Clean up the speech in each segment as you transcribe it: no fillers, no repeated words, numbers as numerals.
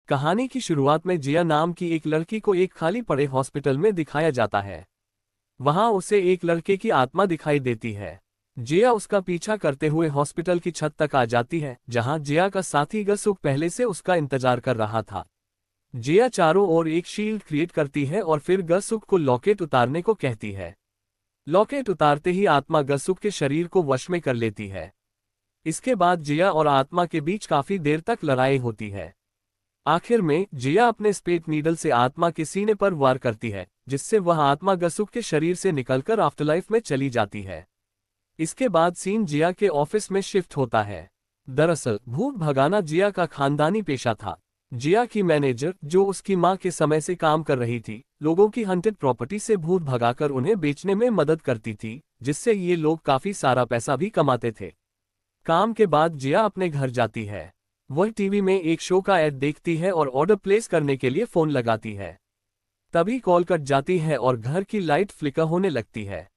कहानी की शुरुआत में जिया नाम की एक लड़की को एक खाली पड़े हॉस्पिटल में दिखाया जाता है। वहां उसे एक लड़के की आत्मा दिखाई देती है। जिया उसका पीछा करते हुए हॉस्पिटल की छत तक आ जाती है, जहां जिया का साथी गसुक पहले से उसका इंतजार कर रहा था। जिया चारों ओर एक शील्ड क्रिएट करती है और फिर गसुक को लॉकेट उतारने को कहती है। लॉकेट उतारते ही आत्मा गसुक के शरीर को वश में कर लेती है। इसके बाद जिया और आत्मा के बीच काफी देर तक लड़ाई होती है। आखिर में जिया अपने स्पेट नीडल से आत्मा के सीने पर वार करती है, जिससे वह आत्मा गसुक के शरीर से निकलकर आफ्टरलाइफ में चली जाती है। इसके बाद सीन जिया के ऑफिस में शिफ्ट होता है। दरअसल भूत भगाना जिया का खानदानी पेशा था। जिया की मैनेजर, जो उसकी मां के समय से काम कर रही थी, लोगों की हंटेड प्रॉपर्टी से भूत भगाकर उन्हें बेचने में मदद करती थी, जिससे ये लोग काफी सारा पैसा भी कमाते थे। काम के बाद जिया अपने घर जाती है। वह टीवी में एक शो का ऐड देखती है और ऑर्डर प्लेस करने के लिए फोन लगाती है। तभी कॉल कट जाती है और घर की लाइट फ्लिकर होने लगती है।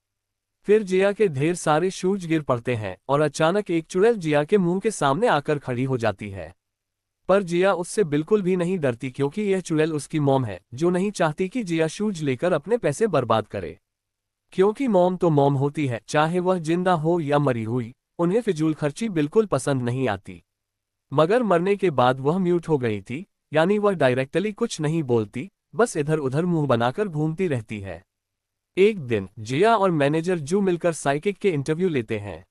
फिर जिया के ढेर सारे शूज गिर पड़ते हैं और अचानक एक चुड़ैल जिया के मुंह के सामने आकर खड़ी हो जाती है। पर जिया उससे बिल्कुल भी नहीं डरती, क्योंकि यह चुड़ैल उसकी मॉम है, जो नहीं चाहती कि जिया शूज लेकर अपने पैसे बर्बाद करे। क्योंकि मॉम तो मॉम होती है, चाहे वह जिंदा हो या मरी हुई, उन्हें फिजूल खर्ची बिल्कुल पसंद नहीं आती। मगर मरने के बाद वह म्यूट हो गई थी, यानी वह डायरेक्टली कुछ नहीं बोलती, बस इधर उधर मुंह बनाकर घूमती रहती है। एक दिन जिया और मैनेजर जू मिलकर साइकिक के इंटरव्यू लेते हैं।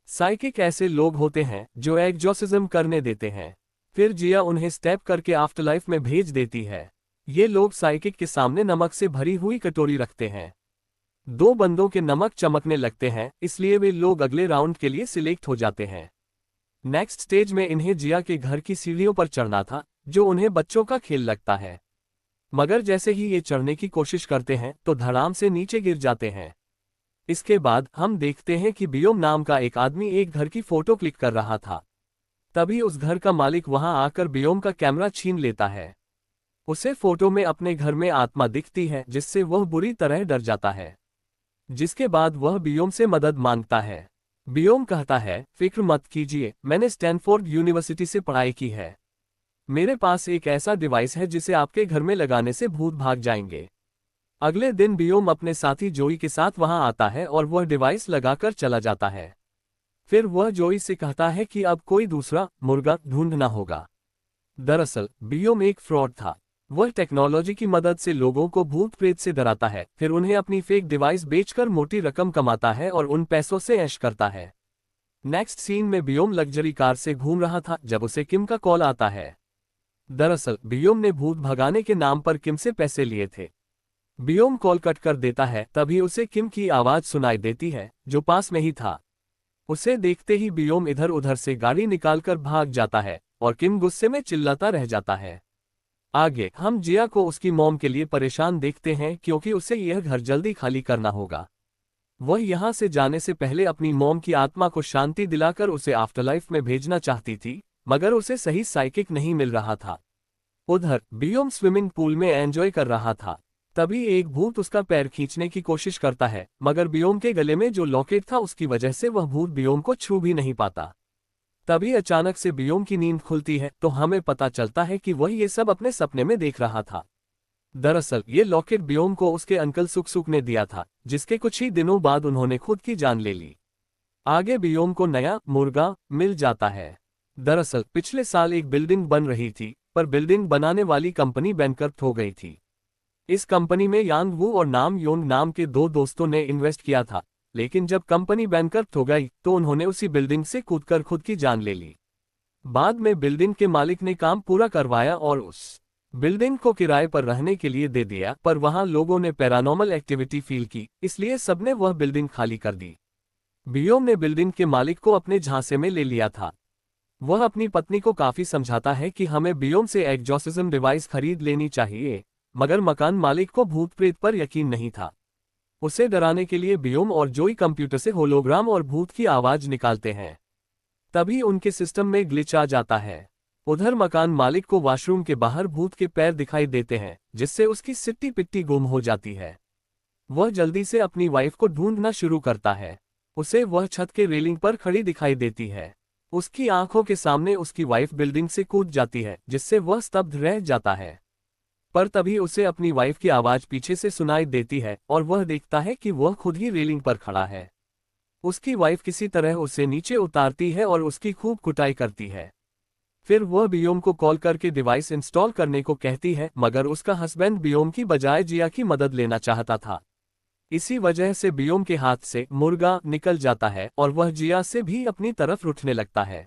साइकिक ऐसे लोग होते हैं जो एग्जॉर्सिज्म करने देते हैं। फिर जिया उन्हें स्टेप करके आफ्टरलाइफ में भेज देती है। ये लोग साइकिक के सामने नमक से भरी हुई कटोरी रखते हैं। दो बंदों के नमक चमकने लगते हैं, इसलिए वे लोग अगले राउंड के लिए सिलेक्ट हो जाते हैं। नेक्स्ट स्टेज में इन्हें जिया के घर की सीढ़ियों पर चढ़ना था, जो उन्हें बच्चों का खेल लगता है। मगर जैसे ही ये चढ़ने की कोशिश करते हैं तो धड़ाम से नीचे गिर जाते हैं। इसके बाद हम देखते हैं कि बियोम नाम का एक आदमी एक घर की फोटो क्लिक कर रहा था। तभी उस घर का मालिक वहां आकर बियोम का कैमरा छीन लेता है। उसे फोटो में अपने घर में आत्मा दिखती है, जिससे वह बुरी तरह डर जाता है। जिसके बाद वह बियोम से मदद मांगता है। बियोम कहता है, फिक्र मत कीजिए, मैंने स्टैनफोर्ड यूनिवर्सिटी से पढ़ाई की है। मेरे पास एक ऐसा डिवाइस है जिसे आपके घर में लगाने से भूत भाग जाएंगे। अगले दिन बियोम अपने साथी जोई के साथ वहां आता है और वह डिवाइस लगाकर चला जाता है। फिर वह जोई से कहता है कि अब कोई दूसरा मुर्गा ढूंढना होगा। दरअसल बियोम एक फ्रॉड था। वह टेक्नोलॉजी की मदद से लोगों को भूत प्रेत से डराता है, फिर उन्हें अपनी फेक डिवाइस बेचकर मोटी रकम कमाता है और उन पैसों से ऐश करता है। नेक्स्ट सीन में बियोम लग्जरी कार से घूम रहा था जब उसे किम का कॉल आता है। दरअसल बियोम ने भूत भगाने के नाम पर किम से पैसे लिए थे। बियोम कॉल कट कर देता है, तभी उसे किम की आवाज सुनाई देती है, जो पास में ही था। उसे देखते ही बियोम इधर उधर से गाड़ी निकालकर भाग जाता है और किम गुस्से में चिल्लाता रह जाता है। आगे हम जिया को उसकी मॉम के लिए परेशान देखते हैं, क्योंकि उसे यह घर जल्दी खाली करना होगा। वह यहाँ से जाने से पहले अपनी मॉम की आत्मा को शांति दिलाकर उसे आफ्टरलाइफ में भेजना चाहती थी, मगर उसे सही साइकिक नहीं मिल रहा था। उधर बियोम स्विमिंग पूल में एंजॉय कर रहा था। तभी एक भूत उसका पैर खींचने की कोशिश करता है, मगर बियोम के गले में जो लॉकेट था उसकी वजह से वह भूत बियोम को छू भी नहीं पाता। तभी अचानक से बियोम की नींद खुलती है तो हमें पता चलता है कि वह ये सब अपने सपने में देख रहा था। दरअसल ये लॉकेट बियोम को उसके अंकल सुक ने दिया था, जिसके कुछ ही दिनों बाद उन्होंने खुद की जान ले ली। आगे बियोम को नया मुर्गा मिल जाता है। दरअसल पिछले साल एक बिल्डिंग बन रही थी, पर बिल्डिंग बनाने वाली कंपनी बैंकरप्ट हो गई थी। इस कंपनी में यांग वू और नाम योंग नाम के दो दोस्तों ने इन्वेस्ट किया था, लेकिन जब कंपनी बैंकरप्ट हो गई तो उन्होंने उसी बिल्डिंग से कूदकर खुद की जान ले ली। बाद में बिल्डिंग के मालिक ने काम पूरा करवाया और उस बिल्डिंग को किराए पर रहने के लिए दे दिया, पर वहां लोगों ने पैरानॉर्मल एक्टिविटी फील की, इसलिए सबने वह बिल्डिंग खाली कर दी। बियोम ने बिल्डिंग के मालिक को अपने झांसे में ले लिया था। वह अपनी पत्नी को काफी समझाता है कि हमें बियोम से एग्जॉर्सिज्म डिवाइस खरीद लेनी चाहिए, मगर मकान मालिक को भूत प्रेत पर यकीन नहीं था। उसे डराने के लिए बियोम और जोई कंप्यूटर से होलोग्राम और भूत की आवाज निकालते हैं। तभी उनके सिस्टम में ग्लिच आ जाता है। उधर मकान मालिक को वॉशरूम के बाहर भूत के पैर दिखाई देते हैं, जिससे उसकी सिट्टी पिट्टी गुम हो जाती है। वह जल्दी से अपनी वाइफ को ढूंढना शुरू करता है। उसे वह छत के रेलिंग पर खड़ी दिखाई देती है। उसकी आंखों के सामने उसकी वाइफ बिल्डिंग से कूद जाती है, जिससे वह स्तब्ध रह जाता है। पर तभी उसे अपनी वाइफ की आवाज पीछे से सुनाई देती है और वह देखता है कि वह खुद ही रेलिंग पर खड़ा है। उसकी वाइफ किसी तरह उसे नीचे उतारती है और उसकी खूब कुटाई करती है। फिर वह बियोम को कॉल करके डिवाइस इंस्टॉल करने को कहती है, मगर उसका हस्बैंड बियोम की बजाय जिया की मदद लेना चाहता था। इसी वजह से बियोम के हाथ से मुर्गा निकल जाता है और वह जिया से भी अपनी तरफ रुठने लगता है।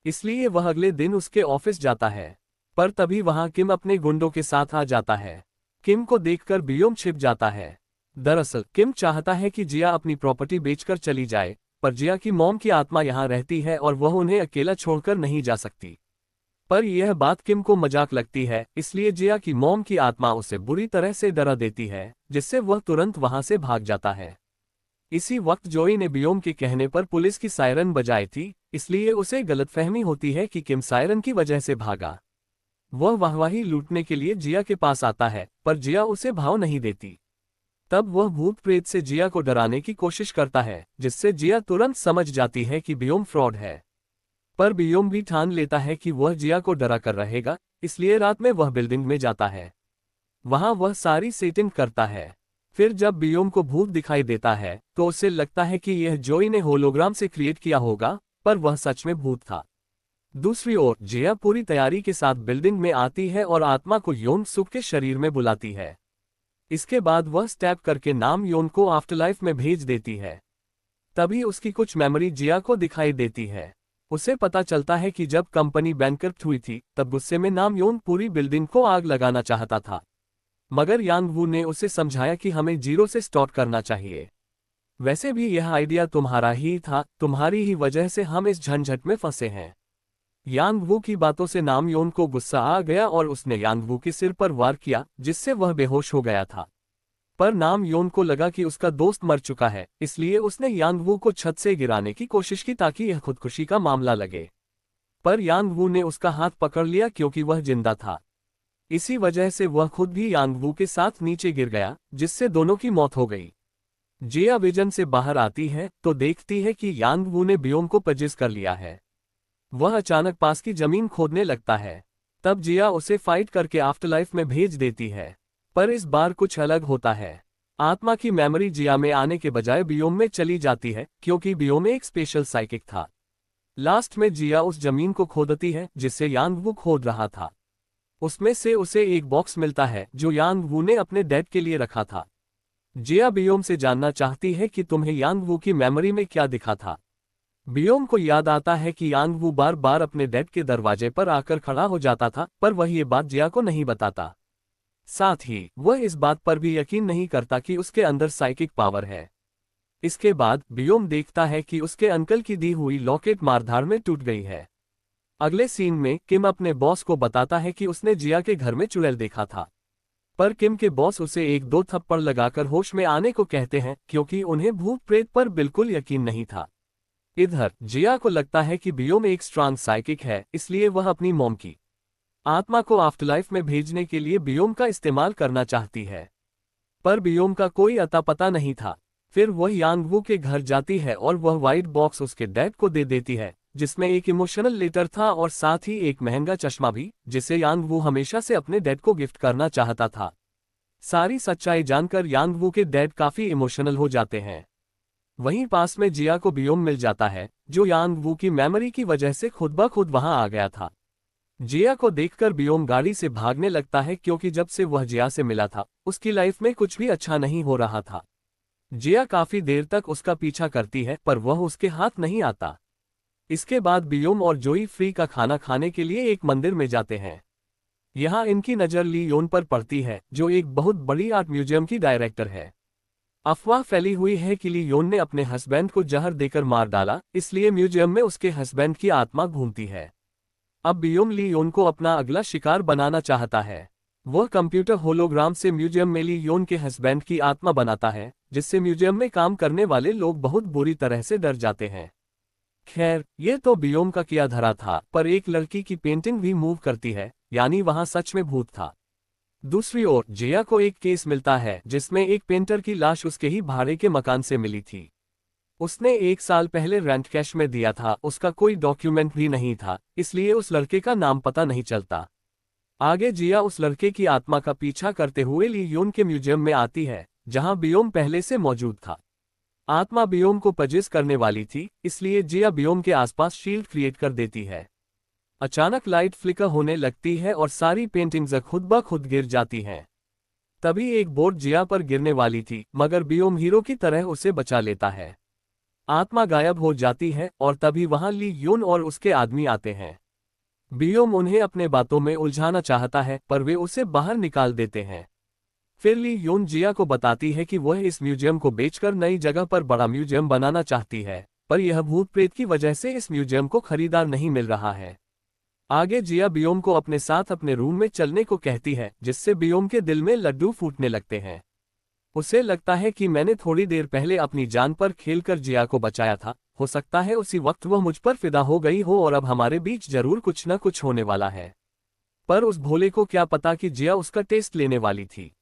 इसलिए वह अगले दिन उसके ऑफिस जाता है। पर तभी वहां किम अपने गुंडों के साथ आ जाता है। किम को देखकर बियोम छिप जाता है। दरअसल किम चाहता है कि जिया अपनी प्रॉपर्टी बेचकर चली जाए, पर जिया की मॉम की आत्मा यहां रहती है और वह उन्हें अकेला छोड़कर नहीं जा सकती। पर यह बात किम को मजाक लगती है, इसलिए जिया की मॉम की आत्मा उसे बुरी तरह से डरा देती है, जिससे वह तुरंत वहां से भाग जाता है। इसी वक्त जोई ने बियोम के कहने पर पुलिस की सायरन बजाई थी, इसलिए उसे गलतफहमी होती है कि किम सायरन की वजह से भागा। वह वाहवाही लूटने के लिए जिया के पास आता है, पर जिया उसे भाव नहीं देती। तब वह भूत प्रेत से जिया को डराने की कोशिश करता है, जिससे जिया तुरंत समझ जाती है कि बियोम फ्रॉड है। पर बियोम भी ठान लेता है कि वह जिया को डरा कर रहेगा, इसलिए रात में वह बिल्डिंग में जाता है। वहां वह सारी सेटिंग करता है। फिर जब बियोम को भूत दिखाई देता है तो उसे लगता है कि यह जोई ने होलोग्राम से क्रिएट किया होगा, पर वह सच में भूत था। दूसरी ओर जिया पूरी तैयारी के साथ बिल्डिंग में आती है और आत्मा को योन सुक के शरीर में बुलाती है। इसके बाद वह स्टैब करके नाम योन को आफ्टरलाइफ में भेज देती है। तभी उसकी कुछ मेमोरी जिया को दिखाई देती है। उसे पता चलता है कि जब कंपनी बैंकरप्ट हुई थी तब गुस्से में नाम योन पूरी बिल्डिंग को आग लगाना चाहता था, मगर यांग वू ने उसे समझाया कि हमें जीरो से स्टार्ट करना चाहिए। वैसे भी यह आइडिया तुम्हारा ही था, तुम्हारी ही वजह से हम इस झंझट में फंसे हैं। यांग वू की बातों से नाम योन को गुस्सा आ गया और उसने यांग वू के सिर पर वार किया, जिससे वह बेहोश हो गया था। पर नाम योन को लगा कि उसका दोस्त मर चुका है, इसलिए उसने यांग वू को छत से गिराने की कोशिश की ताकि यह खुदकुशी का मामला लगे। पर यांग वू ने उसका हाथ पकड़ लिया क्योंकि वह जिंदा था। इसी वजह से वह खुद भी यांग वू के साथ नीचे गिर गया, जिससे दोनों की मौत हो गई। जिया विजन से बाहर आती है तो देखती है कि यांग वू ने बियोम को पजिस कर लिया है। वह अचानक पास की जमीन खोदने लगता है। तब जिया उसे फाइट करके आफ्टरलाइफ में भेज देती है, पर इस बार कुछ अलग होता है। आत्मा की मेमोरी जिया में आने के बजाय बियोम में चली जाती है, क्योंकि बियोम एक स्पेशल साइकिक था। लास्ट में जिया उस जमीन को खोदती है जिससे यांग वू खोद रहा था। उसमें से उसे एक बॉक्स मिलता है जो यांग वू ने अपने डैड के लिए रखा था। जिया बियोम से जानना चाहती है कि तुम्हें यांग वू की मेमोरी में क्या दिखा था। बियोम को याद आता है कि यांग वू बार बार अपने डैड के दरवाजे पर आकर खड़ा हो जाता था, पर वह ये बात जिया को नहीं बताता। साथ ही वह इस बात पर भी यकीन नहीं करता कि उसके अंदर साइकिक पावर है। इसके बाद बियोम देखता है कि उसके अंकल की दी हुई लॉकेट मारधाड़ में टूट गई है। अगले सीन में किम अपने बॉस को बताता है कि उसने जिया के घर में चुड़ैल देखा था, पर किम के बॉस उसे एक दो थप्पड़ लगाकर होश में आने को कहते हैं, क्योंकि उन्हें भूत प्रेत पर बिल्कुल यकीन नहीं था। इधर जिया को लगता है कि बियोम एक स्ट्रांग साइकिक है, इसलिए वह अपनी मॉम की आत्मा को आफ्टरलाइफ में भेजने के लिए बियोम का इस्तेमाल करना चाहती है। पर बियोम का कोई अता पता नहीं था। फिर वह यांग वू के घर जाती है और वह व्हाइट बॉक्स उसके डैड को दे देती है, जिसमें एक इमोशनल लेटर था और साथ ही एक महंगा चश्मा भी, जिसे यांग वू हमेशा से अपने डैड को गिफ्ट करना चाहता था। सारी सच्चाई जानकर यांग वू के डैड काफी इमोशनल हो जाते हैं। वहीं पास में जिया को बियोम मिल जाता है, जो यांग वू की मेमोरी की वजह से खुद ब खुद वहां आ गया था। जिया को देखकर बियोम गाड़ी से भागने लगता है, क्योंकि जब से वह जिया से मिला था उसकी लाइफ में कुछ भी अच्छा नहीं हो रहा था। जिया काफी देर तक उसका पीछा करती है, पर वह उसके हाथ नहीं आता। इसके बाद बियोम और जोई फ्री का खाना खाने के लिए एक मंदिर में जाते हैं। यहाँ इनकी नज़र ली योन पर पड़ती है, जो एक बहुत बड़ी आर्ट म्यूजियम की डायरेक्टर है। अफवाह फैली हुई है कि ली योन ने अपने हस्बैंड को जहर देकर मार डाला, इसलिए म्यूजियम में उसके हस्बैंड की आत्मा घूमती है। अब बियोम ली योन को अपना अगला शिकार बनाना चाहता है। वह कंप्यूटर होलोग्राम से म्यूजियम में ली योन के हस्बैंड की आत्मा बनाता है, जिससे म्यूजियम में काम करने वाले लोग बहुत बुरी तरह से डर जाते हैं। खैर, ये तो बियोम का किया धरा था, पर एक लड़की की पेंटिंग भी मूव करती है, यानी वहां सच में भूत था। दूसरी ओर जिया को एक केस मिलता है जिसमें एक पेंटर की लाश उसके ही भाड़े के मकान से मिली थी। उसने 1 साल पहले रेंट कैश में दिया था, उसका कोई डॉक्यूमेंट भी नहीं था, इसलिए उस लड़के का नाम पता नहीं चलता। आगे जिया उस लड़के की आत्मा का पीछा करते हुए ली यून के म्यूजियम में आती है, जहां बियोम पहले से मौजूद था। आत्मा बियोम को पजिस करने वाली थी, इसलिए जिया बियोम के आसपास शील्ड क्रिएट कर देती है। अचानक लाइट फ्लिकर होने लगती है और सारी पेंटिंग्स खुद ब खुद गिर जाती हैं। तभी एक बोर्ड जिया पर गिरने वाली थी, मगर बियोम हीरो की तरह उसे बचा लेता है। आत्मा गायब हो जाती है और तभी वहां ली यून और उसके आदमी आते हैं। बियोम उन्हें अपने बातों में उलझाना चाहता है, पर वे उसे बाहर निकाल देते हैं। फिर ली यून जिया को बताती है कि वह इस म्यूजियम को बेचकर नई जगह पर बड़ा म्यूजियम बनाना चाहती है, पर यह भूत प्रेत की वजह से इस म्यूजियम को खरीदार नहीं मिल रहा है। आगे जिया बियोम को अपने साथ अपने रूम में चलने को कहती है, जिससे बियोम के दिल में लड्डू फूटने लगते हैं। उसे लगता है कि मैंने थोड़ी देर पहले अपनी जान पर खेलकर जिया को बचाया था, हो सकता है उसी वक्त वह मुझ पर फिदा हो गई हो और अब हमारे बीच जरूर कुछ न कुछ होने वाला है। पर उस भोले को क्या पता कि जिया उसका टेस्ट लेने वाली थी।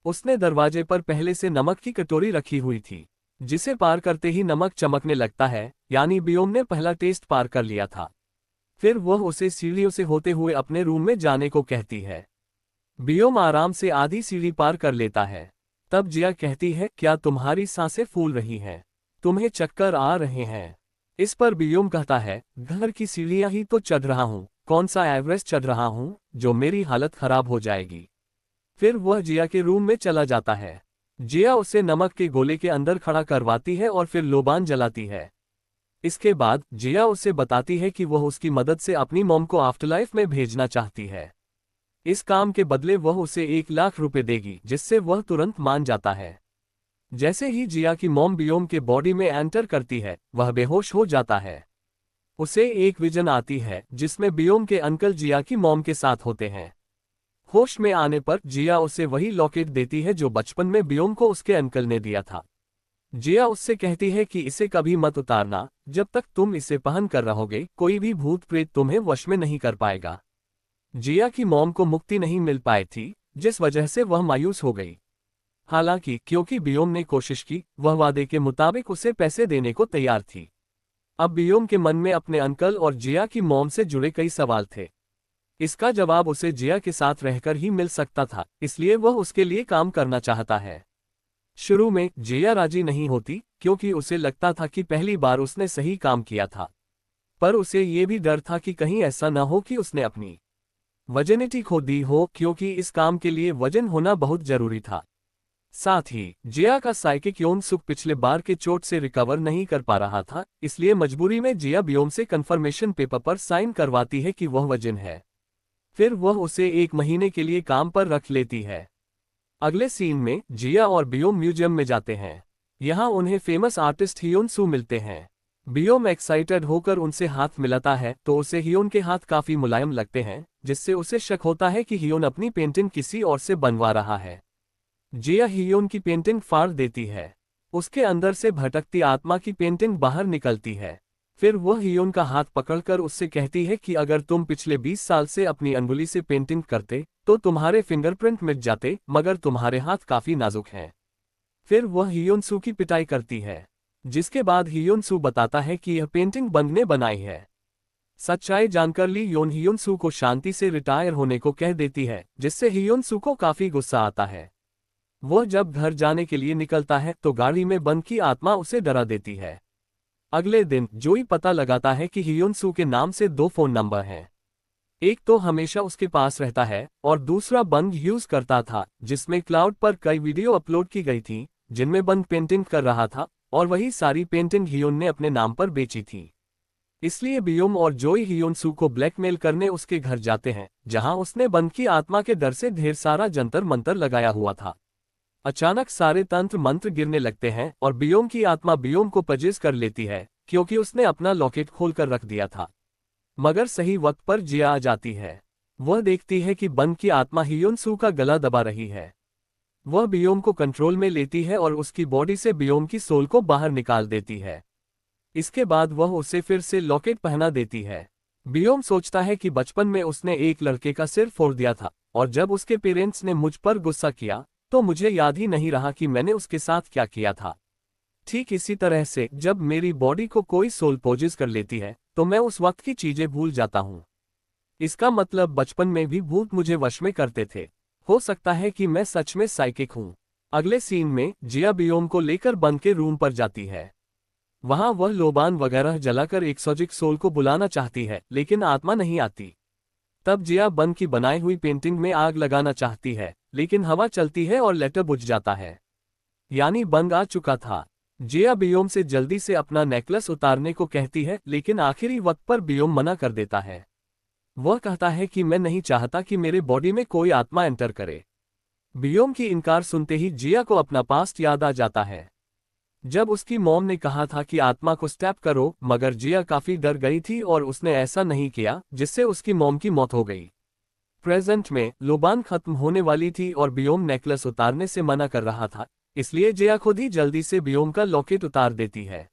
उसने दरवाजे पर पहले से नमक की कटोरी रखी हुई थी, जिसे पार करते ही नमक चमकने लगता है, यानी बियोम ने पहला टेस्ट पार कर लिया था। फिर वह उसे सीढ़ियों से होते हुए अपने रूम में जाने को कहती है। बियोम आराम से आधी सीढ़ी पार कर लेता है। तब जिया कहती है, क्या तुम्हारी सांसें फूल रही हैं? तुम्हें चक्कर आ रहे हैं? इस पर बियोम कहता है, घर की सीढ़ियां ही तो चढ़ रहा हूं, कौन सा एवरेस्ट चढ़ रहा हूं जो मेरी हालत खराब हो जाएगी। फिर वह जिया के रूम में चला जाता है। जिया उसे नमक के गोले के अंदर खड़ा करवाती है और फिर लोबान जलाती है। इसके बाद जिया उसे बताती है कि वह उसकी मदद से अपनी मॉम को आफ्टरलाइफ में भेजना चाहती है। इस काम के बदले वह उसे 1 लाख रुपए देगी, जिससे वह तुरंत मान जाता है। जैसे ही जिया की मॉम बियोम के बॉडी में एंटर करती है, वह बेहोश हो जाता है। उसे एक विजन आती है जिसमें बियोम के अंकल जिया की मॉम के साथ होते हैं। होश में आने पर जिया उसे वही लॉकेट देती है जो बचपन में बियोम को उसके अंकल ने दिया था। जिया उससे कहती है कि इसे कभी मत उतारना, जब तक तुम इसे पहन कर रहोगे कोई भी भूत प्रेत तुम्हें वश में नहीं कर पाएगा। जिया की मॉम को मुक्ति नहीं मिल पाई थी, जिस वजह से वह मायूस हो गई। हालांकि क्योंकि बियोम ने कोशिश की, वह वादे के मुताबिक उसे पैसे देने को तैयार थी। अब बियोम के मन में अपने अंकल और जिया की मॉम से जुड़े कई सवाल थे। इसका जवाब उसे जिया के साथ रहकर ही मिल सकता था, इसलिए वह उसके लिए काम करना चाहता है। शुरू में जिया राजी नहीं होती, क्योंकि उसे लगता था कि पहली बार उसने सही काम किया था। पर उसे ये भी डर था कि कहीं ऐसा न हो कि उसने अपनी वजनिटी खो दी हो, क्योंकि इस काम के लिए वजन होना बहुत जरूरी था। साथ ही जिया का साइकिक यौन सुख पिछले बार के चोट से रिकवर नहीं कर पा रहा था, इसलिए मजबूरी में जिया बियोम से कंफर्मेशन पेपर पर साइन करवाती है कि वह वजन है। फिर वह उसे 1 महीने के लिए काम पर रख लेती है। अगले सीन में जिया और बियोम म्यूजियम में जाते हैं। यहाँ उन्हें फेमस आर्टिस्ट हियोन सू मिलते हैं। बियोम एक्साइटेड होकर उनसे हाथ मिलाता है तो उसे हियोन के हाथ काफी मुलायम लगते हैं, जिससे उसे शक होता है कि हियोन अपनी पेंटिंग किसी और से बनवा रहा है। जिया हियोन की पेंटिंग फाड़ देती है। उसके अंदर से भटकती आत्मा की पेंटिंग बाहर निकलती है। फिर वह हियोन का हाथ पकड़कर उससे कहती है कि अगर तुम पिछले 20 साल से अपनी अंगुली से पेंटिंग करते तो तुम्हारे फिंगरप्रिंट मिट जाते, मगर तुम्हारे हाथ काफी नाजुक हैं। फिर वह हियोन सू की पिटाई करती है, जिसके बाद हियोन सू बताता है कि यह पेंटिंग बंद ने बनाई है। सच्चाई जानकर ली योन हियोन सू को शांति से रिटायर होने को कह देती है, जिससे हियोन सू को काफी गुस्सा आता है। वह जब घर जाने के लिए निकलता है तो गाड़ी में बंद की आत्मा उसे डरा देती है। अगले दिन जोई पता लगाता है कि हियोन सू के नाम से 2 फोन नंबर हैं। एक तो हमेशा उसके पास रहता है और दूसरा बंद यूज करता था, जिसमें क्लाउड पर कई वीडियो अपलोड की गई थी जिनमें बंद पेंटिंग कर रहा था, और वही सारी पेंटिंग हियोन ने अपने नाम पर बेची थी। इसलिए बियोम और जोई हियोन सू को ब्लैकमेल करने उसके घर जाते हैं, जहां उसने बंद की आत्मा के डर से ढेर सारा जंतर मंतर लगाया हुआ था। अचानक सारे तंत्र मंत्र गिरने लगते हैं और बियोम की आत्मा बियोम को पजेस कर लेती है, क्योंकि उसने अपना लॉकेट खोलकर रख दिया था। मगर सही वक्त पर जिया आ जाती है। वह देखती है कि बंद की आत्मा हियोन सू का गला दबा रही है। वह बियोम को कंट्रोल में लेती है और उसकी बॉडी से बियोम की सोल को बाहर निकाल देती है। इसके बाद वह उसे फिर से लॉकेट पहना देती है। बियोम सोचता है कि बचपन में उसने एक लड़के का सिर फोड़ दिया था, और जब उसके पेरेंट्स ने मुझ पर गुस्सा किया तो मुझे याद ही नहीं रहा कि मैंने उसके साथ क्या किया था। ठीक इसी तरह से जब मेरी बॉडी को कोई सोल पोजेस कर लेती है तो मैं उस वक्त की चीजें भूल जाता हूँ। इसका मतलब बचपन में भी भूत मुझे वश में करते थे। हो सकता है कि मैं सच में साइकिक हूँ। अगले सीन में जिया बियोम को लेकर बंद के रूम पर जाती है। वहां वह लोबान वगैरह जलाकर एक्सोटिक सोल को बुलाना चाहती है, लेकिन आत्मा नहीं आती। तब जिया बंद की बनाई हुई पेंटिंग में आग लगाना चाहती है, लेकिन हवा चलती है और लेटर बुझ जाता है। यानी बंद आ चुका था। जिया बियोम से जल्दी से अपना नेकलेस उतारने को कहती है, लेकिन आखिरी वक्त पर बियोम मना कर देता है। वह कहता है कि मैं नहीं चाहता कि मेरे बॉडी में कोई आत्मा एंटर करे। बियोम की इनकार सुनते ही जिया को अपना पास्ट याद आ जाता है। जब उसकी मॉम ने कहा था कि आत्मा को स्टैप करो, मगर जिया काफी डर गई थी और उसने ऐसा नहीं किया, जिससे उसकी मॉम की मौत हो गई। प्रेजेंट में लोबान खत्म होने वाली थी और बियोम नेकलेस उतारने से मना कर रहा था, इसलिए जिया खुद ही जल्दी से बियोम का लॉकेट उतार देती है।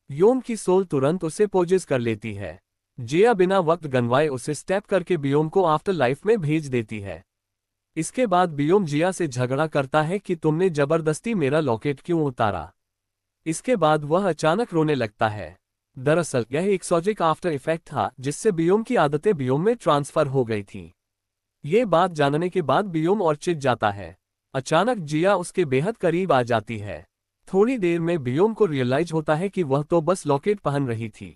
बियोम की सोल तुरंत उसे पोजेस कर लेती है। जिया बिना वक्त गंवाए उसे स्टैप करके बियोम को आफ्टर लाइफ में भेज देती है। इसके बाद बियोम जिया से झगड़ा करता है कि तुमने जबरदस्ती मेरा लॉकेट क्यों उतारा। इसके बाद वह अचानक रोने लगता है। दरअसल यह एक एक्सोटिक आफ्टर इफेक्ट था, जिससे बियोम की आदतें बियोम में ट्रांसफर हो गई थी। ये बात जानने के बाद बियोम और चिढ़ जाता है। अचानक जिया उसके बेहद करीब आ जाती है। थोड़ी देर में बियोम को रियलाइज होता है कि वह तो बस लॉकेट पहन रही थी।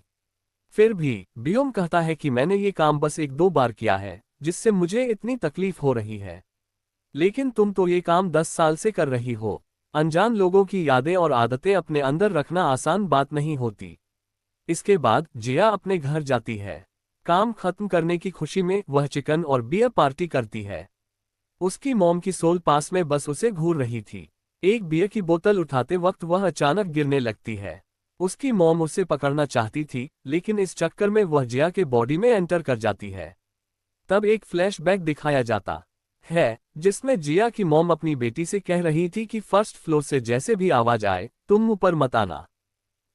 फिर भी बियोम कहता है कि मैंने ये काम बस 1-2 बार किया है, जिससे मुझे इतनी तकलीफ हो रही है। लेकिन तुम तो ये काम 10 साल से कर रही हो। अनजान लोगों की यादें और आदतें अपने अंदर रखना आसान बात नहीं होती। इसके बाद जिया अपने घर जाती है। काम खत्म करने की खुशी में वह चिकन और बियर पार्टी करती है। उसकी मॉम की सोल पास में बस उसे घूर रही थी। एक बियर की बोतल उठाते वक्त वह अचानक गिरने लगती है। उसकी मॉम उसे पकड़ना चाहती थी, लेकिन इस चक्कर में वह जिया के बॉडी में एंटर कर जाती है। तब एक फ्लैशबैक दिखाया जाता है, जिसमें जिया की मॉम अपनी बेटी से कह रही थी कि फर्स्ट फ्लोर से जैसे भी आवाज आए तुम ऊपर मत आना।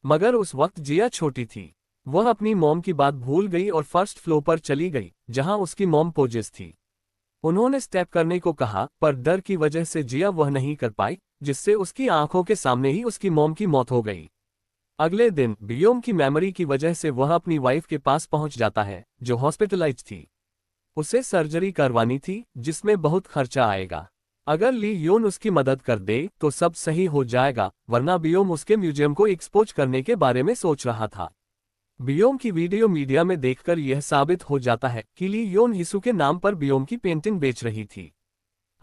मगर उस वक्त जिया छोटी थी। वह अपनी मॉम की बात भूल गई और फर्स्ट फ्लोर पर चली गई, जहां उसकी मॉम पोजेस थी। उन्होंने स्टेप करने को कहा, पर डर की वजह से जिया वह नहीं कर पाई, जिससे उसकी आंखों के सामने ही उसकी मॉम की मौत हो गई। अगले दिन बियोम की मेमोरी की वजह से वह अपनी वाइफ के पास पहुंच जाता है, जो हॉस्पिटलाइज्ड थी। उसे सर्जरी करवानी थी, जिसमें बहुत खर्चा आएगा। अगर ली योन उसकी मदद कर दे तो सब सही हो जाएगा, वरना बियोम उसके म्यूजियम को एक्सपोज करने के बारे में सोच रहा था। बियोम की वीडियो मीडिया में देखकर यह साबित हो जाता है कि ली योन हिसू के नाम पर बियोम की पेंटिंग बेच रही थी।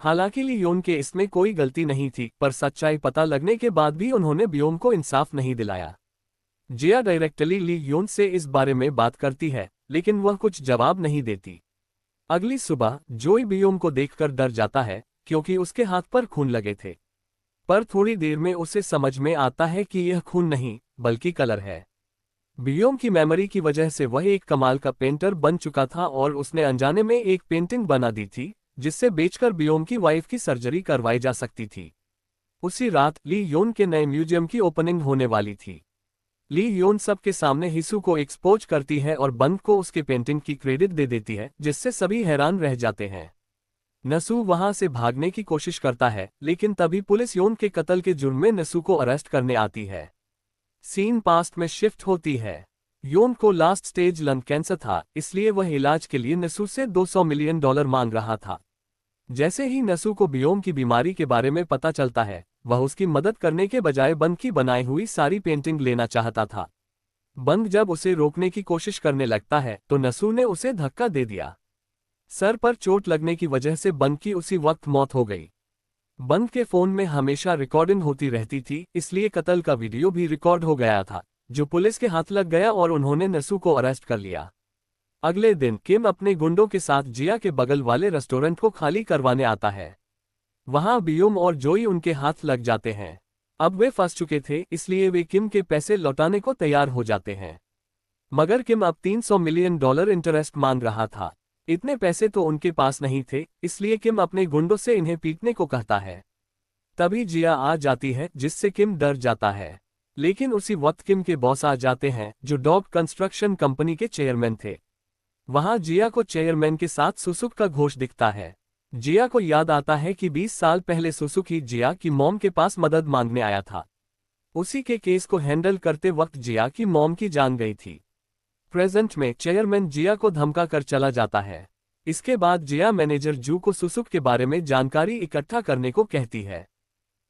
हालांकि ली योन के इसमें कोई गलती नहीं थी, पर सच्चाई पता लगने के बाद भी उन्होंने बियोम को इंसाफ नहीं दिलाया। जिया डायरेक्टली ली योन से इस बारे में बात करती है, लेकिन वह कुछ जवाब नहीं देती। अगली सुबह जोई बियोम को देखकर डर जाता है, क्योंकि उसके हाथ पर खून लगे थे। पर थोड़ी देर में उसे समझ में आता है कि यह खून नहीं, बल्कि कलर है। बियोम की मेमोरी की वजह से वह एक कमाल का पेंटर बन चुका था और उसने अनजाने में एक पेंटिंग बना दी थी, जिससे बेचकर बियोम की वाइफ की सर्जरी करवाई जा सकती थी। उसी रात ली योन के नए म्यूजियम की ओपनिंग होने वाली थी। ली योन सबके सामने हिसू को एक्सपोज करती है और बंद को उसके पेंटिंग की क्रेडिट दे देती है, जिससे सभी हैरान रह जाते हैं। नसू वहां से भागने की कोशिश करता है, लेकिन तभी पुलिस योन के कत्ल के जुर्म में नसू को अरेस्ट करने आती है। सीन पास्ट में शिफ्ट होती है। योन को लास्ट स्टेज लंग कैंसर था, इसलिए वह इलाज के लिए नसू से $200 मिलियन मांग रहा था। जैसे ही नसू को बियोम की बीमारी के बारे में पता चलता है, वह उसकी मदद करने के बजाय बंद की बनाई हुई सारी पेंटिंग लेना चाहता था। बंद जब उसे रोकने की कोशिश करने लगता है तो नसू ने उसे धक्का दे दिया। सर पर चोट लगने की वजह से बंद की उसी वक्त मौत हो गई। बंद के फोन में हमेशा रिकॉर्डिंग होती रहती थी, इसलिए कत्ल का वीडियो भी रिकॉर्ड हो गया था, जो पुलिस के हाथ लग गया और उन्होंने नसू को अरेस्ट कर लिया। अगले दिन किम अपने गुंडों के साथ जिया के बगल वाले रेस्टोरेंट को खाली करवाने आता है। वहां बियोम और जोई उनके हाथ लग जाते हैं। अब वे फंस चुके थे, इसलिए वे किम के पैसे लौटाने को तैयार हो जाते हैं। मगर किम अब $300 मिलियन इंटरेस्ट मांग रहा था। इतने पैसे तो उनके पास नहीं थे, इसलिए किम अपने गुंडों से इन्हें पीटने को कहता है। तभी जिया आ जाती है, जिससे किम डर जाता है। लेकिन उसी वक्त किम के बॉस आ जाते हैं, जो डॉग कंस्ट्रक्शन कंपनी के चेयरमैन थे। वहां जिया को चेयरमैन के साथ सुसुक का घोष दिखता है। जिया को याद आता है कि 20 साल पहले सुसुकी जिया की मॉम के पास मदद मांगने आया था। उसी के केस को हैंडल करते वक्त जिया की मॉम की जान गई थी। प्रेजेंट में चेयरमैन जिया को धमका कर चला जाता है। इसके बाद जिया मैनेजर जू को सुसुक के बारे में जानकारी इकट्ठा करने को कहती है।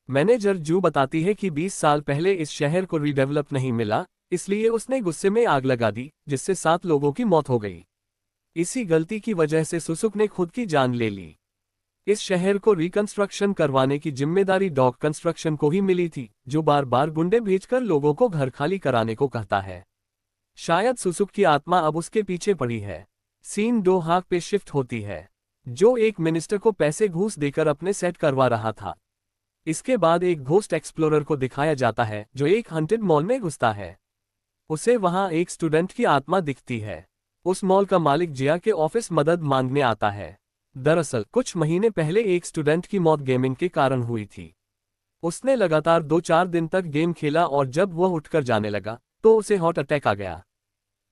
मैनेजर जू बताती है कि 20 साल पहले इस शहर को रीडेवलप नहीं मिला, इसलिए उसने गुस्से में आग लगा दी, जिससे 7 लोगों की मौत हो गई। इसी गलती की वजह से सुसुक ने खुद की जान ले ली। इस शहर को रिकंस्ट्रक्शन करवाने की जिम्मेदारी डॉक कंस्ट्रक्शन को ही मिली थी, जो बार बार गुंडे भेजकर लोगों को घर खाली कराने को कहता है। शायद सुसुक की आत्मा अब उसके पीछे पड़ी है। सीन डो हाक पे शिफ्ट होती है, जो एक मिनिस्टर को पैसे घूस देकर अपने सेट करवा रहा था। इसके बाद एक घोस्ट एक्सप्लोरर को दिखाया जाता है, जो एक हंटेड मॉल में घुसता है। उसे वहां एक स्टूडेंट की आत्मा दिखती है। उस मॉल का मालिक जिया के ऑफिस मदद मांगने आता है। दरअसल कुछ महीने पहले एक स्टूडेंट की मौत गेमिंग के कारण हुई थी। उसने लगातार 2-4 दिन तक गेम खेला और जब वह उठकर जाने लगा तो उसे हार्ट अटैक आ गया।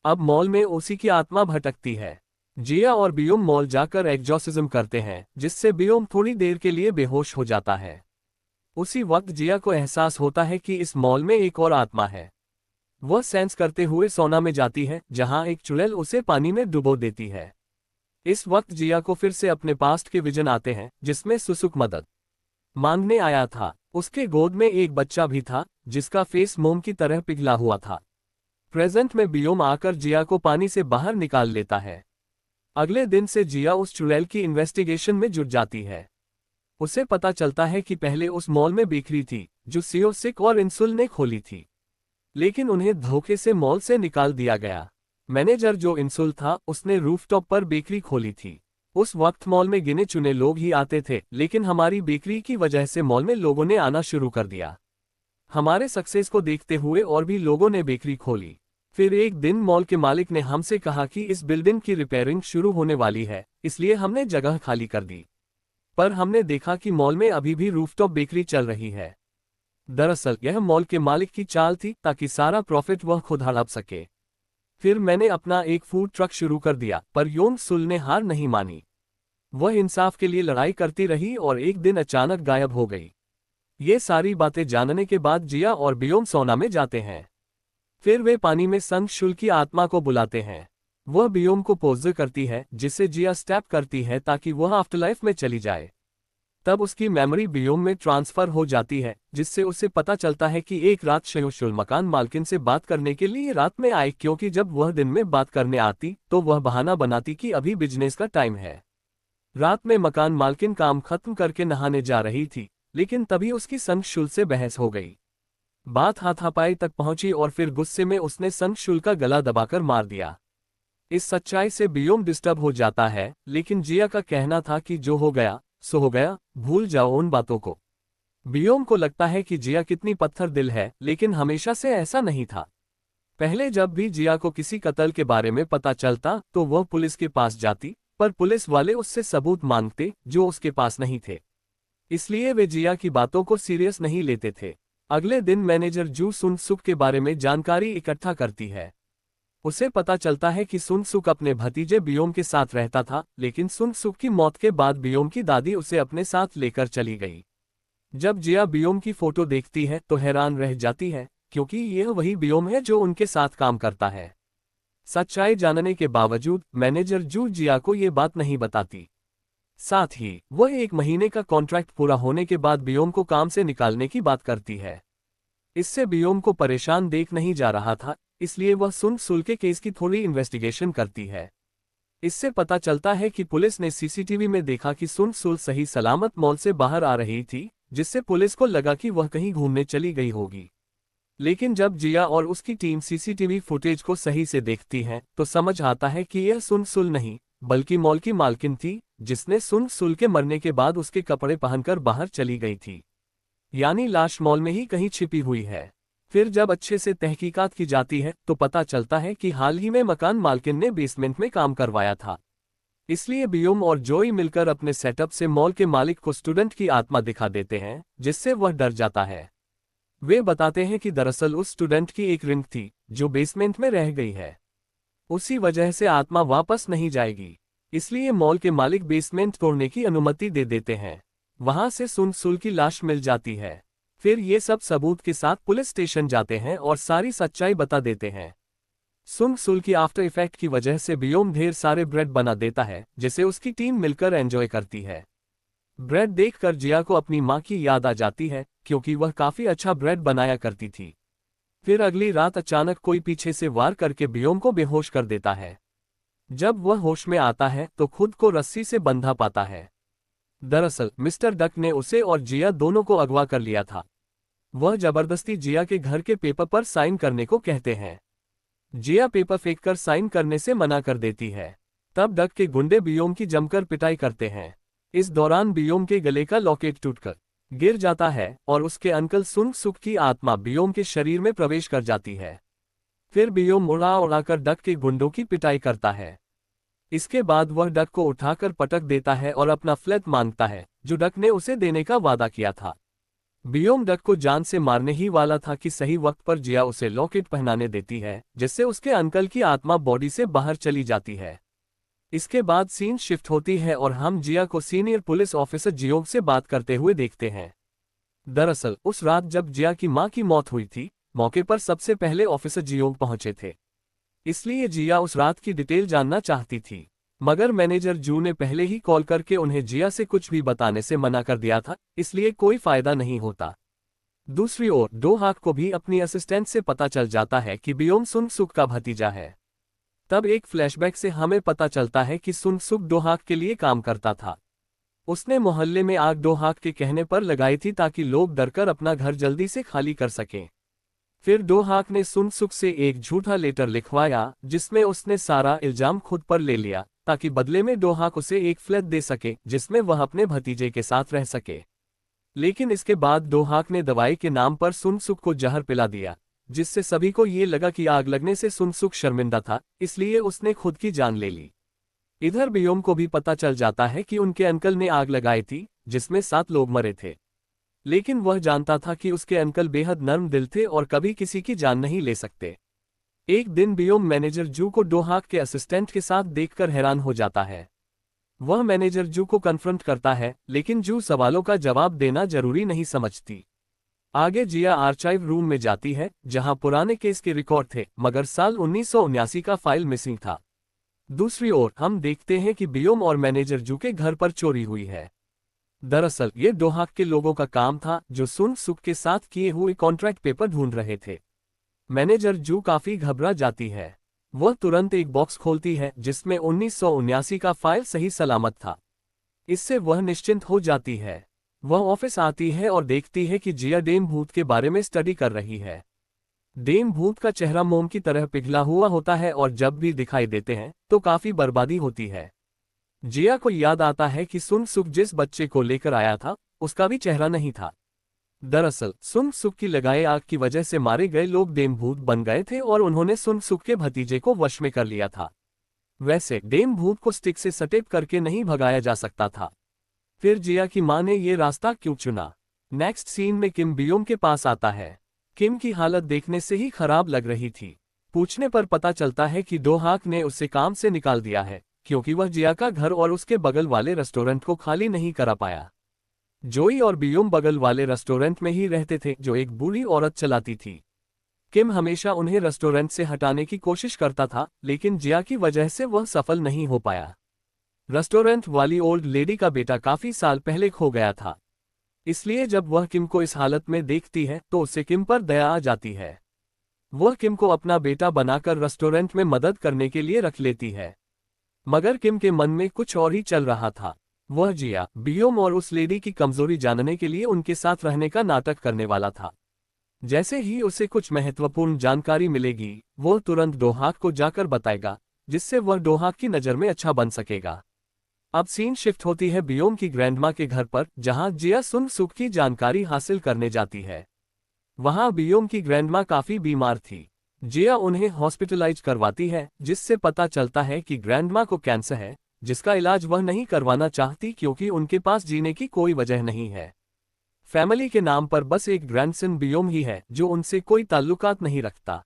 अब मॉल में उसी की आत्मा भटकती है। जिया और बियोम मॉल जाकर एग्जॉर्सिज्म करते हैं, जिससे बियोम थोड़ी देर के लिए बेहोश हो जाता है। उसी वक्त जिया को एहसास होता है कि इस मॉल में एक और आत्मा है। वह सेंस करते हुए सोना में जाती है, जहां एक चुड़ैल उसे पानी में डुबो देती है। इस वक्त जिया को फिर से अपने पास्ट के विजन आते हैं, जिसमें सुसुक मदद मांगने आया था। उसके गोद में एक बच्चा भी था, जिसका फेस मोम की तरह पिघला हुआ था। प्रेजेंट में बियोम आकर जिया को पानी से बाहर निकाल लेता है। अगले दिन से जिया उस चुड़ैल की इन्वेस्टिगेशन में जुट जाती है। उसे पता चलता है कि पहले उस मॉल में बेकरी थी, जो सियोसिक और इंसुल ने खोली थी, लेकिन उन्हें धोखे से मॉल से निकाल दिया गया। मैनेजर जो इंसुल था, उसने रूफटॉप पर बेकरी खोली थी। उस वक्त मॉल में गिने चुने लोग ही आते थे, लेकिन हमारी बेकरी की वजह से मॉल में लोगों ने आना शुरू कर दिया। हमारे सक्सेस को देखते हुए और भी लोगों ने बेकरी खोली। फिर एक दिन मॉल के मालिक ने हमसे कहा कि इस बिल्डिंग की रिपेयरिंग शुरू होने वाली है, इसलिए हमने जगह खाली कर दी। पर हमने देखा कि मॉल में अभी भी रूफटॉप बेकरी चल रही है। दरअसल यह मॉल के मालिक की चाल थी, ताकि सारा प्रॉफिट वह खुद हड़प सके। फिर मैंने अपना एक फूड ट्रक शुरू कर दिया, पर योंग सुल ने हार नहीं मानी। वह इंसाफ के लिए लड़ाई करती रही और एक दिन अचानक गायब हो गई। ये सारी बातें जानने के बाद जिया और बियोम सोना में जाते हैं। फिर वे पानी में संग शुल की आत्मा को बुलाते हैं। वह बियोम को पोज़ करती है, जिसे जिया स्टैप करती है ताकि वह आफ्टरलाइफ में चली जाए। तब उसकी मेमोरी बियोम में ट्रांसफर हो जाती है, जिससे उसे पता चलता है कि एक रात शुल मकान मालकिन से बात करने के लिए रात में आए, क्योंकि जब वह दिन में बात करने आती तो वह बहाना बनाती कि अभी बिजनेस का टाइम है। रात में मकान मालकिन काम खत्म करके नहाने जा रही थी, लेकिन तभी उसकी संग शुल से बहस हो गई। बात हाथापाई तक पहुंची और फिर गुस्से में उसने संग शुल का गला दबाकर मार दिया। इस सच्चाई से बियोम डिस्टर्ब हो जाता है, लेकिन जिया का कहना था कि जो हो गया सो हो गया, भूल जाओ उन बातों को। बियोम को लगता है कि जिया कितनी पत्थर दिल है, लेकिन हमेशा से ऐसा नहीं था। पहले जब भी जिया को किसी कत्ल के बारे में पता चलता तो वह पुलिस के पास जाती, पर पुलिस वाले उससे सबूत मांगते जो उसके पास नहीं थे। इसलिए वे जिया की बातों को सीरियस नहीं लेते थे। अगले दिन मैनेजर जू सुन सुक के बारे में जानकारी इकट्ठा करती है। उसे पता चलता है कि सुन सुक अपने भतीजे बियोम के साथ रहता था, लेकिन सुन सुक की मौत के बाद बियोम की दादी उसे अपने साथ लेकर चली गई। जब जिया बियोम की फोटो देखती है तो हैरान रह जाती है, क्योंकि यह वही बियोम है जो उनके साथ काम करता है। सच्चाई जानने के बावजूद मैनेजर जू जिया को ये बात नहीं बताती। साथ ही वह 1 महीने का कॉन्ट्रैक्ट पूरा होने के बाद बियोम को काम से निकालने की बात करती है। इससे बियोम को परेशान देख नहीं जा रहा था, इसलिए वह सुन सुल के केस की थोड़ी इन्वेस्टिगेशन करती है। इससे पता चलता है कि पुलिस ने सीसीटीवी में देखा कि सुन सुल सही सलामत मॉल से बाहर आ रही थी, जिससे पुलिस को लगा कि वह कहीं घूमने चली गई होगी। लेकिन जब जिया और उसकी टीम सीसीटीवी फुटेज को सही से देखती है तो समझ आता है कि यह सुन सुल नहीं, बल्कि मॉल की मालकिन थी, जिसने सुन सुल के मरने के बाद उसके कपड़े पहनकर बाहर चली गई थी। यानी लाश मॉल में ही कहीं छिपी हुई है। फिर जब अच्छे से तहकीकात की जाती है तो पता चलता है कि हाल ही में मकान मालकिन ने बेसमेंट में काम करवाया था। इसलिए बियोम और जोई मिलकर अपने सेटअप से मॉल के मालिक को स्टूडेंट की आत्मा दिखा देते हैं, जिससे वह डर जाता है। वे बताते हैं कि दरअसल उस स्टूडेंट की एक रिंग थी जो बेसमेंट में रह गई है। उसी वजह से आत्मा वापस नहीं जाएगी, इसलिए मॉल के मालिक बेसमेंट तोड़ने की अनुमति दे देते हैं। वहां से सुन सुल की लाश मिल जाती है। फिर ये सब सबूत के साथ पुलिस स्टेशन जाते हैं और सारी सच्चाई बता देते हैं। सुंग सुल की आफ्टर इफेक्ट की वजह से बियोम ढेर सारे ब्रेड बना देता है जिसे उसकी टीम मिलकर एंजॉय करती है। ब्रेड देखकर जिया को अपनी माँ की याद आ जाती है क्योंकि वह काफी अच्छा ब्रेड बनाया करती थी। फिर अगली रात अचानक कोई पीछे से वार करके बियोम को बेहोश कर देता है। जब वह होश में आता है तो खुद को रस्सी से बंधा पाता है। दरअसल मिस्टर डक ने उसे और जिया दोनों को अगवा कर लिया था। वह जबरदस्ती जिया के घर के पेपर पर साइन करने को कहते हैं। जिया पेपर फेंककर साइन करने से मना कर देती है। तब डक के गुंडे बियोम की जमकर पिटाई करते हैं। इस दौरान बियोम के गले का लॉकेट टूटकर गिर जाता है और उसके अंकल सुंग सुक की आत्मा बियोम के शरीर में प्रवेश कर जाती है। फिर बियोम उड़ा उड़ाकर डक के गुंडों की पिटाई करता है। इसके बाद वह डक को उठाकर पटक देता है और अपना फ्लैट मांगता है जो डक ने उसे देने का वादा किया था। बियोम डक को जान से मारने ही वाला था कि सही वक्त पर जिया उसे लॉकेट पहनाने देती है जिससे उसके अंकल की आत्मा बॉडी से बाहर चली जाती है। इसके बाद सीन शिफ्ट होती है और हम जिया को सीनियर पुलिस ऑफिसर जियोंग से बात करते हुए देखते हैं। दरअसल उस रात जब जिया की मां की मौत हुई थी, मौके पर सबसे पहले ऑफिसर जियोंग पहुंचे थे। इसलिए जिया उस रात की डिटेल जानना चाहती थी, मगर मैनेजर जू ने पहले ही कॉल करके उन्हें जिया से कुछ भी बताने से मना कर दिया था, इसलिए कोई फायदा नहीं होता। दूसरी ओर डो हाक को भी अपनी असिस्टेंट से पता चल जाता है कि बियोम सुंग सुक का भतीजा है। तब एक फ्लैशबैक से हमें पता चलता है कि सुंग सुक डो हाक के लिए काम करता था। उसने मोहल्ले में आग डो हाक के कहने पर लगाई थी ताकि लोग डरकर अपना घर जल्दी से खाली कर सकें। फिर डो हाक ने सुंग सुक से एक झूठा लेटर लिखवाया जिसमें उसने सारा इल्जाम खुद पर ले लिया ताकि बदले में डो हाक उसे एक फ्लैट दे सके जिसमें वह अपने भतीजे के साथ रह सके। लेकिन इसके बाद डो हाक ने दवाई के नाम पर सुंग सुक को जहर पिला दिया, जिससे सभी को ये लगा कि आग लगने से सुंग सुक शर्मिंदा था, इसलिए उसने खुद की जान ले ली। इधर बियोम को भी पता चल जाता है कि उनके अंकल ने आग लगाई थी जिसमें 7 लोग मरे थे, लेकिन वह जानता था कि उसके अंकल बेहद नर्म दिल थे और कभी किसी की जान नहीं ले सकते। एक दिन बियोम मैनेजर जू को डो हाक के असिस्टेंट के साथ देखकर हैरान हो जाता है। वह मैनेजर जू को कन्फ्रंट करता है, लेकिन जू सवालों का जवाब देना जरूरी नहीं समझती। आगे जिया आर्चाइव रूम में जाती है जहां पुराने केस के रिकॉर्ड थे, मगर साल 1979 का फाइल मिसिंग था। दूसरी ओर हम देखते हैं कि बियोम और मैनेजर जू के घर पर चोरी हुई है। दरअसल ये डो हाक के लोगों का काम था जो सुंग सुक के साथ किए हुए कॉन्ट्रैक्ट पेपर ढूंढ रहे थे। मैनेजर जू काफी घबरा जाती है। वह तुरंत एक बॉक्स खोलती है जिसमें 1979 का फाइल सही सलामत था। इससे वह निश्चिंत हो जाती है। वह ऑफिस आती है और देखती है कि जिया डेम भूत के बारे में स्टडी कर रही है। डेम भूत का चेहरा मोम की तरह पिघला हुआ होता है और जब भी दिखाई देते हैं तो काफी बर्बादी होती है। जिया को याद आता है कि सुंग सुक जिस बच्चे को लेकर आया था उसका भी चेहरा नहीं था। दरअसल सुंग सुक की लगाए आग की वजह से मारे गए लोग डेम भूत बन गए थे और उन्होंने सुंग सुक के भतीजे को वश में कर लिया था। वैसे डेम भूत को स्टिक से सटेप करके नहीं भगाया जा सकता था। फिर जिया की मां ने ये रास्ता क्यों चुना? नेक्स्ट सीन में किम बियोम के पास आता है। किम की हालत देखने से ही खराब लग रही थी। पूछने पर पता चलता है कि डो हाक ने उसे काम से निकाल दिया है क्योंकि वह जिया का घर और उसके बगल वाले रेस्टोरेंट को खाली नहीं करा पाया। जोई और बियोम बगल वाले रेस्टोरेंट में ही रहते थे जो एक बूढ़ी औरत चलाती थी। किम हमेशा उन्हें रेस्टोरेंट से हटाने की कोशिश करता था, लेकिन जिया की वजह से वह सफल नहीं हो पाया। रेस्टोरेंट वाली ओल्ड लेडी का बेटा काफी साल पहले खो गया था, इसलिए जब वह किम को इस हालत में देखती है तो उसे किम पर दया आ जाती है। वह किम को अपना बेटा बनाकर रेस्टोरेंट में मदद करने के लिए रख लेती है, मगर किम के मन में कुछ और ही चल रहा था। वह जिया, बियोम और उस लेडी की कमजोरी जानने के लिए उनके साथ रहने का नाटक करने वाला था। जैसे ही उसे कुछ महत्वपूर्ण जानकारी मिलेगी वह तुरंत डो हाक को जाकर बताएगा, जिससे वह डो हाक की नज़र में अच्छा बन सकेगा। अब सीन शिफ्ट होती है बियोम की ग्रैंडमा के घर पर, जहां जिया सुंग सुक की जानकारी हासिल करने जाती है। वहां बियोम की ग्रैंडमा काफी बीमार थी। जिया उन्हें हॉस्पिटलाइज करवाती है, जिससे पता चलता है कि ग्रैंडमा को कैंसर है, जिसका इलाज वह नहीं करवाना चाहती क्योंकि उनके पास जीने की कोई वजह नहीं है। फैमिली के नाम पर बस एक ग्रैंडसन बियोम ही है जो उनसे कोई ताल्लुकात नहीं रखता।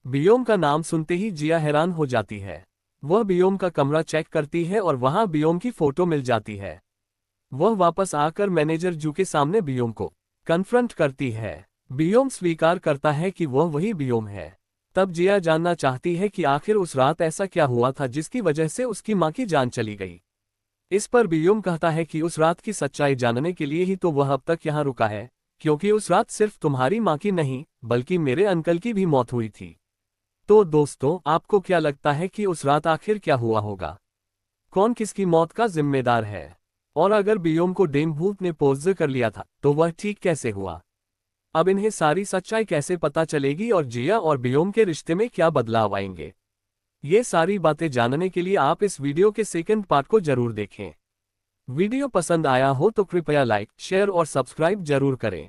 बियोम का नाम सुनते ही जिया हैरान हो जाती है। वह बियोम का कमरा चेक करती है और वहां बियोम की फोटो मिल जाती है। वह वापस आकर मैनेजर जू के सामने बियोम को कन्फ्रंट करती है। बियोम स्वीकार करता है कि वह वही बियोम है। तब जिया जानना चाहती है कि आखिर उस रात ऐसा क्या हुआ था जिसकी वजह से उसकी माँ की जान चली गई। इस पर बियोम कहता है कि उस रात की सच्चाई जानने के लिए ही तो वह अब तक यहाँ रुका है, क्योंकि उस रात सिर्फ तुम्हारी माँ की नहीं बल्कि मेरे अंकल की भी मौत हुई थी। तो दोस्तों, आपको क्या लगता है कि उस रात आखिर क्या हुआ होगा? कौन किसकी मौत का जिम्मेदार है? और अगर बियोम को डेम भूत ने पोज़ कर लिया था तो वह ठीक कैसे हुआ? अब इन्हें सारी सच्चाई कैसे पता चलेगी और जिया और बियोम के रिश्ते में क्या बदलाव आएंगे? ये सारी बातें जानने के लिए आप इस वीडियो के सेकंड पार्ट को जरूर देखें। वीडियो पसंद आया हो तो कृपया लाइक, शेयर और सब्सक्राइब जरूर करें।